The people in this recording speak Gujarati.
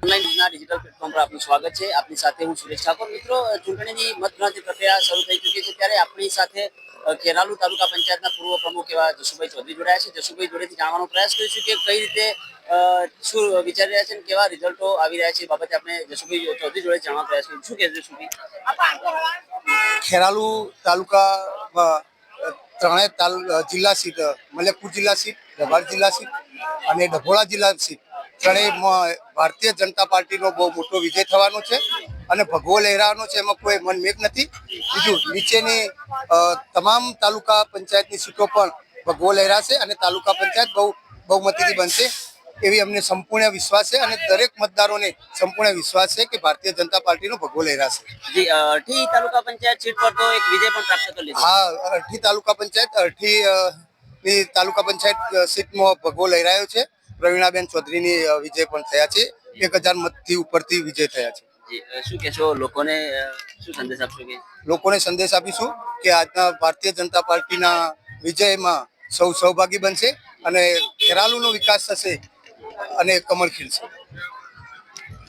ઓનલાઈન ન્યૂઝના ડિજિટલ પ્લેટફોર્મ પર આપનું સ્વાગત છે। આપની સાથે હું સુરેશ ઠાકોર। મિત્રો, ચૂંટણીની મતગણતરી પ્રક્રિયા શરૂ થઈ ચૂકી છે, ત્યારે આપણી સાથે ખેરાલુ તાલુકા પંચાયતના પૂર્વ પ્રમુખ એવા જશુભાઈ ચૌધરી જોડાયા છે। જશુભાઈ જોડેથી જાણવાનો પ્રયાસ કરીશું કે કઈ રીતે શું વિચારી રહ્યા છે અને કેવા રિઝલ્ટો આવી રહ્યા છે એ બાબતે આપણે જશુભાઈ ચૌધરી જોડે જાણવાનો પ્રયાસ કરીશું। શું કહેજો જશુભાઈ? ખેરાલુ તાલુકામાં ત્રણેય જિલ્લા સીટ, મલેકપુર જિલ્લા સીટ, રબાર જિલ્લા સીટ અને ડભોળા જિલ્લા સીટ ત્રણેયમાં ભારતીય જનતા પાર્ટીનો બહુ મોટો વિજય થવાનો છે અને ભગવો લહેરાવાનો છે, એમાં કોઈ મનમેક નથી। બીજું, નીચેની તમામ તાલુકા પંચાયતની સીટો પણ ભગવો લહેરાશે અને તાલુકા પંચાયત બહુમતીથી બનશે એવી અમને સંપૂર્ણ વિશ્વાસ છે અને દરેક મતદારોને સંપૂર્ણ વિશ્વાસ છે કે ભારતીય જનતા પાર્ટીનો ભગવો લહેરાશે। જી, અરઠી તાલુકા પંચાયત સીટ પર તો એક વિજય પણ પ્રાપ્ત કરી લીધો। હા, અરઠી તાલુકા પંચાયત ની તાલુકા પંચાયત સીટમાં ભગવો લહેરાયો છે। પ્રવીણાબેન ચૌધરીની વિજય પણ થયા છે। 1000 મતથી ઉપરથી વિજય થયા છે। શું કહેશો લોકોને, શું સંદેશ આપશો? કે લોકોને સંદેશ આપીશું કે આજના ભારતીય જનતા પાર્ટીના વિજયમાં સૌ સહભાગી બનશે અને ખેરાલુનો વિકાસ થશે અને કમળ ખીલશે।